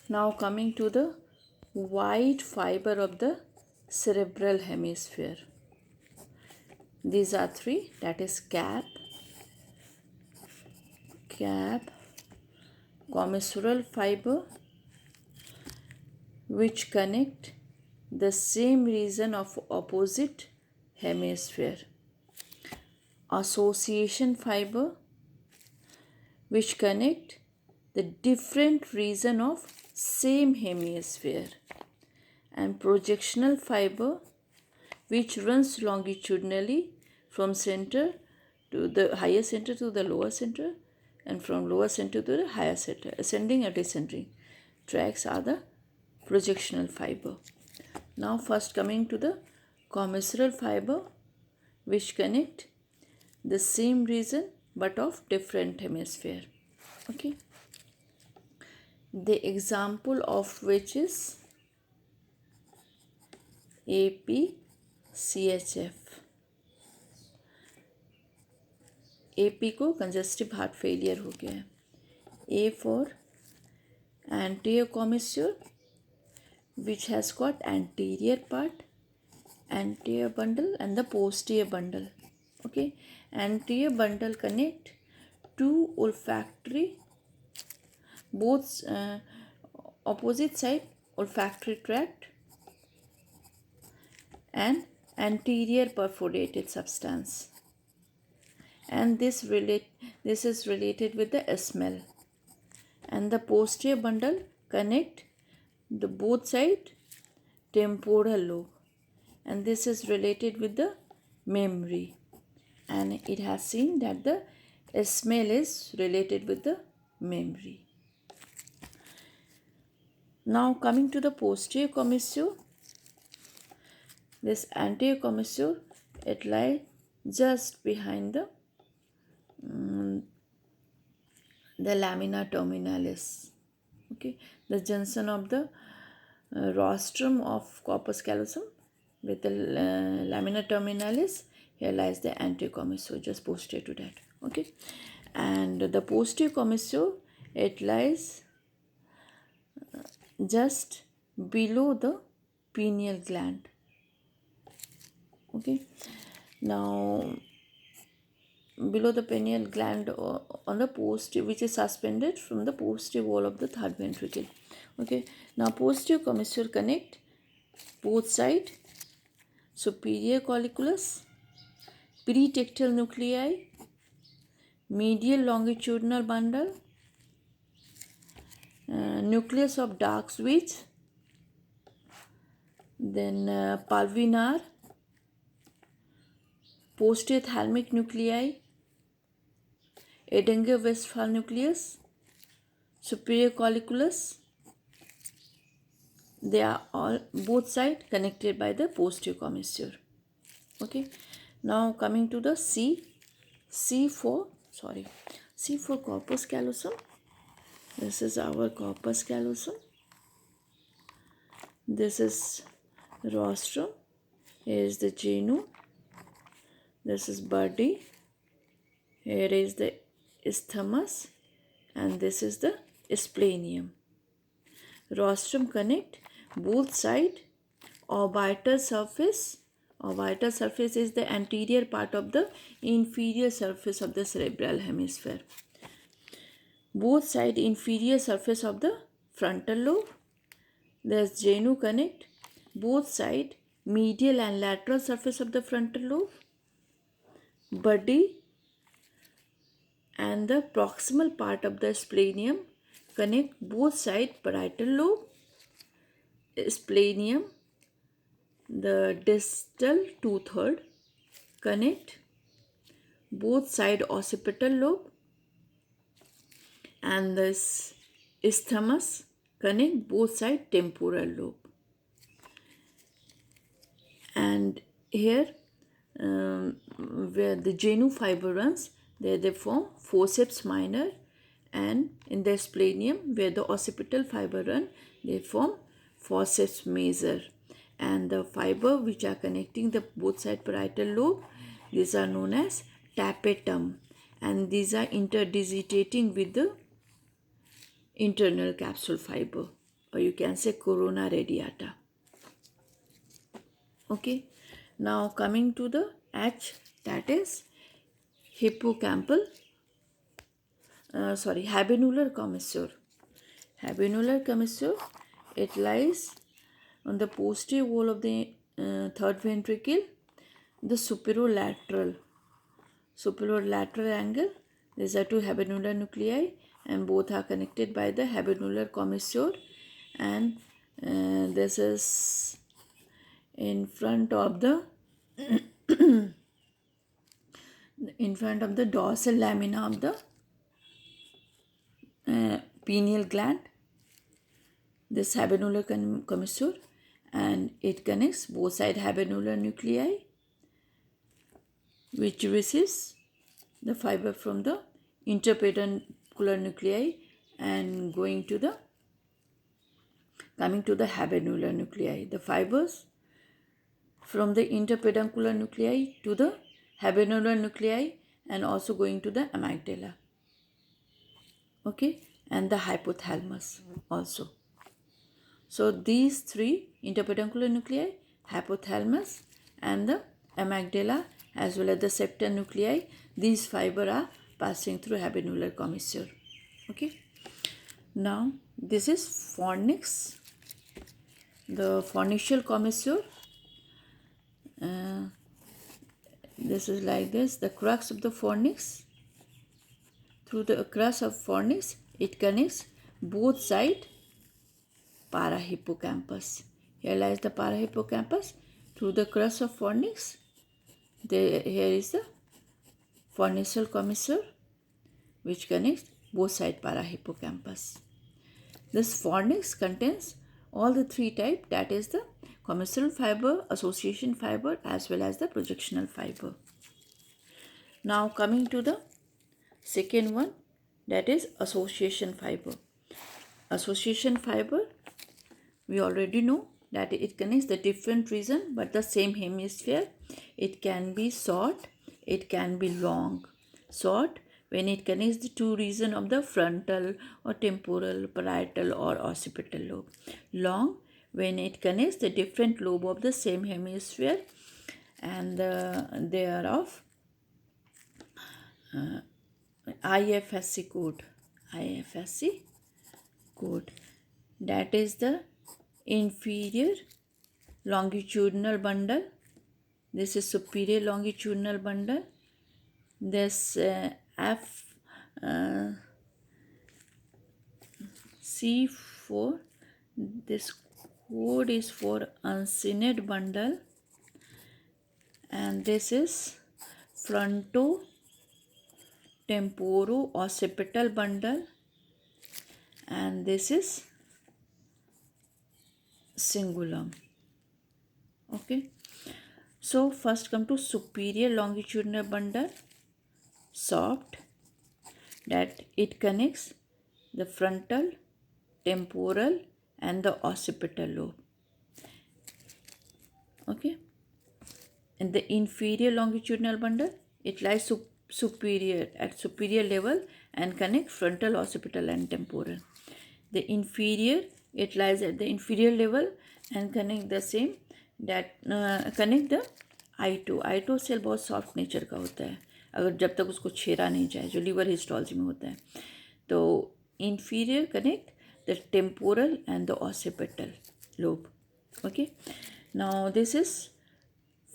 Now coming to the white fiber of the cerebral hemisphere. These are three, that is cap, commissural fiber, which connect the same region of opposite hemisphere. Association fiber, which connect the different region of same hemisphere. And projectional fiber, which runs longitudinally from center to the higher center to the lower center, and from lower center to the higher center. Ascending and descending tracks are the projectional fiber. Now first coming to the commissural fiber, which connect the same region but of different hemisphere. Okay. The example of which is APCHF. AP को congestive heart failure हो गया है. A for anterior commissure, which has got anterior part, anterior bundle and the posterior bundle. Okay, anterior bundle connect two olfactory, both opposite side olfactory tract and anterior perforated substance. And this is related with the smell. And the posterior bundle connect the both side temporal lobe, and this is related with the memory, and it has seen that the smell is related with the memory. Now coming to the posterior commissure, this anterior commissure, it lies just behind the lamina terminalis. Okay, the junction of the rostrum of corpus callosum with the lamina terminalis. Here lies the anterior commissure, just posterior to that. Okay, and the posterior commissure, it lies just below the pineal gland. Okay, now below the pineal gland on the posterior, which is suspended from the posterior wall of the third ventricle. Okay, now posterior commissure connect both side superior colliculus, pretectal nuclei, medial longitudinal bundle, nucleus of dark switch, then pulvinar, posterior thalamic nuclei, Edinger-Westphal nucleus, superior colliculus. They are all both sides connected by the posterior commissure. Okay. Now coming to the C for corpus callosum. This is our corpus callosum. This is rostrum. Here is the genu. This is body. Here is the isthmus, and this is the splenium. Rostrum connect both side orbital surface. Orbital surface is the anterior part of the inferior surface of the cerebral hemisphere. Both side inferior surface of the frontal lobe. There's genu connect both side medial and lateral surface of the frontal lobe. Body and the proximal part of the splenium connect both side parietal lobe, splenium, the distal 2/3 connect both side occipital lobe, and this isthmus connect both side temporal lobe. And here where the genu fiber runs, there they form forceps minor, and in the splenium where the occipital fiber run, they form forceps major. And the fiber which are connecting the both side parietal lobe, these are known as tapetum, and these are interdigitating with the internal capsule fiber. or you can say corona radiata. Okay, now coming to the H, that is habenular commissure. Habenular commissure, it lies on the posterior wall of the third ventricle, the superolateral angle. These are two habenular nuclei, and both are connected by the habenular commissure, and this is in front of the dorsal lamina of the pineal gland, this habenular commissure, and it connects both side habenular nuclei, which receives the fiber from the interpeduncular nuclei and coming to the habenular nuclei. The fibers from the interpeduncular nuclei to the habenular nuclei and also going to the amygdala. Okay, and the hypothalamus also. So these three, interpeduncular nuclei, hypothalamus, and the amygdala, as well as the septal nuclei, these fibers are passing through habenular commissure. Okay. Now this is fornix, the fornicial commissure. This is like this, the crux of the fornix. Through the crux of fornix, it connects both sides parahippocampus. Here lies the parahippocampus. Through the crux of fornix, here is the fornicial commissure, which connects both sides parahippocampus. This fornix contains all the three types, that is the commissural fiber, association fiber, as well as the projectional fiber. Now coming to the second one, that is association fiber. Association fiber, we already know that it connects the different region but the same hemisphere. It can be short, it can be long. Short when it connects the two regions of the frontal or temporal, parietal or occipital lobe. Long when it connects the different lobe of the same hemisphere, and they are of IFSC code. IFSC code. That is the inferior longitudinal bundle. This is superior longitudinal bundle. This C4, this code is for uncinate bundle, and this is fronto-temporo-occipital bundle, and this is cingulum. Okay, so first come to superior longitudinal bundle, soft, that it connects the frontal, temporal and the occipital lobe. Okay, in the inferior longitudinal bundle, it lies superior level and connect frontal, occipital and temporal. The inferior, it lies at the inferior level and connect the same, that connect the I2 cell बहुत soft nature का होता है, अगर जब तक उसको छेड़ा नहीं जाए, जो लिवर हिस्टोलॉजी में होता है. तो inferior connect the temporal and the occipital lobe. Okay, now this is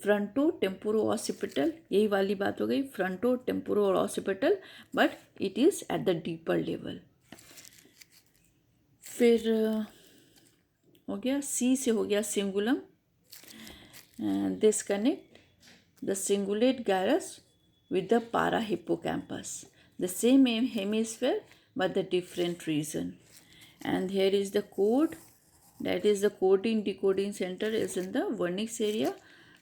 fronto-temporo-occipital. यही वाली बात हो गई, fronto-temporo-occipital, but it is at the deeper level. फिर हो गया C से हो गया cingulum. This connect the cingulate gyrus with the parahippocampus, the same hemisphere but the different region. And here is the code, that is the coding decoding center is in the vernix area.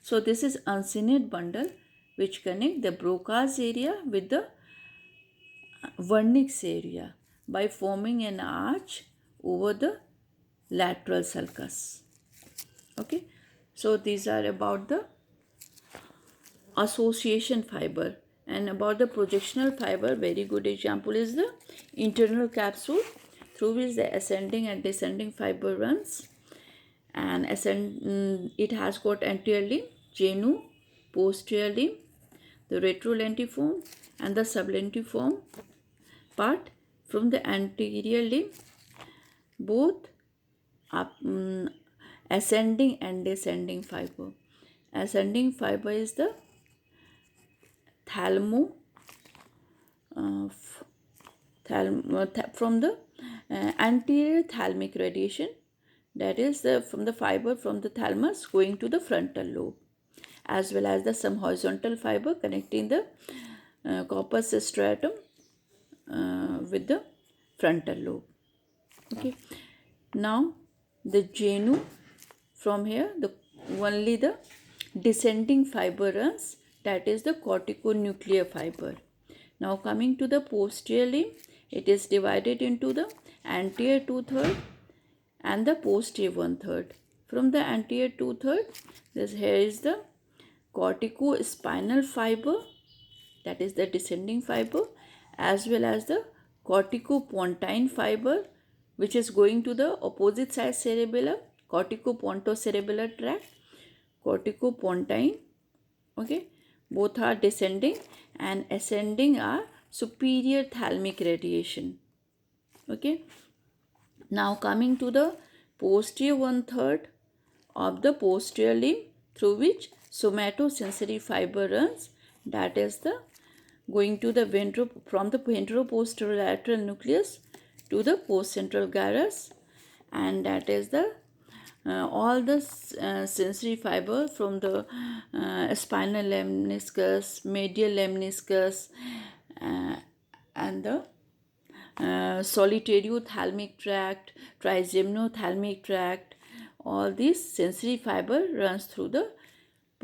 So this is uncinate bundle which connect the Broca's area with the vernix area by forming an arch over the lateral sulcus. Okay, so these are about the association fiber. And about the projectional fiber, very good example is the internal capsule through which the ascending and descending fiber runs. And it has got anterior limb, genu, posterior limb, the retrolentiform and the sublentiform part. From the anterior limb, both ascending and descending fiber. Ascending fiber is the thalmo, from the anterior thalamic radiation, that is from the fiber from the thalamus going to the frontal lobe, as well as some horizontal fiber connecting the corpus striatum with the frontal lobe. Okay, now the genu, from here only the descending fiber runs, that is the corticonuclear fiber. Now coming to the posterior limb, it is divided into the anterior 2/3 and the posterior 1/3. From the anterior 2/3, here is the corticospinal fiber, that is the descending fiber, as well as the corticopontine fiber, which is going to the opposite side cerebellum, corticopontocerebellar tract, corticopontine. Okay, both are descending, and ascending are superior thalamic radiation. Okay, now coming to the posterior 1/3 of the posterior limb, through which somatosensory fiber runs, that is the going to the from the ventroposterolateral nucleus to the postcentral gyrus, and that is the all the sensory fiber from the spinal lemniscus, medial lemniscus, and the solitariothalamic tract, trigemnothalamic tract. All these sensory fiber runs through the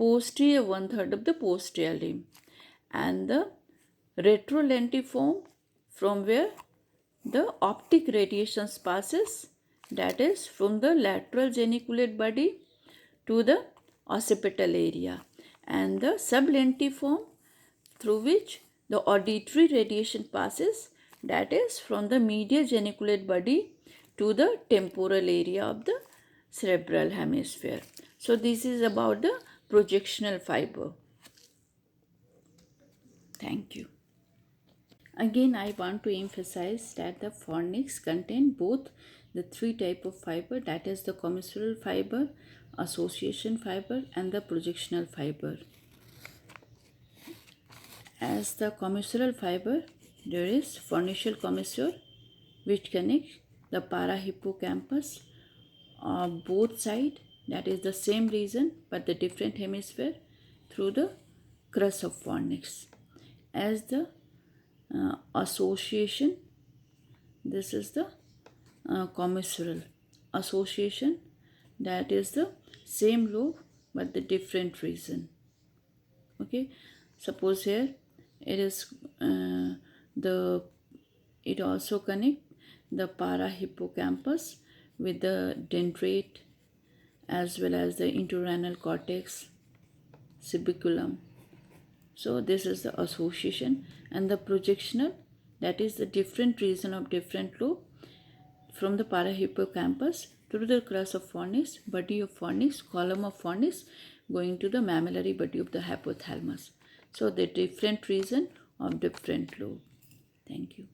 posterior 1/3 of the posterior limb, and the retrolentiform, from where the optic radiations passes, that is from the lateral geniculate body to the occipital area, and the sublentiform, through which the auditory radiation passes, that is from the medial geniculate body to the temporal area of the cerebral hemisphere. So this is about the projectional fiber. Thank you. Again, I want to emphasize that the fornix contain both the three type of fiber, that is the commissural fiber, association fiber, and the projectional fiber. As the commissural fiber, there is fornicial commissure, which connects the parahippocampus both sides, that is the same region but the different hemisphere, through the crus of fornix. As the association, this is the commissural association, that is the same lobe but the different region. Okay, suppose here it is it also connect the parahippocampus with the dendrite, as well as the entorhinal cortex, subiculum. So this is the association. And the projectional, that is the different region of different lobe from the parahippocampus to the crus of fornix, body of fornix, column of fornix, going to the mammillary body of the hypothalamus. So the different region of different lobe. Thank you.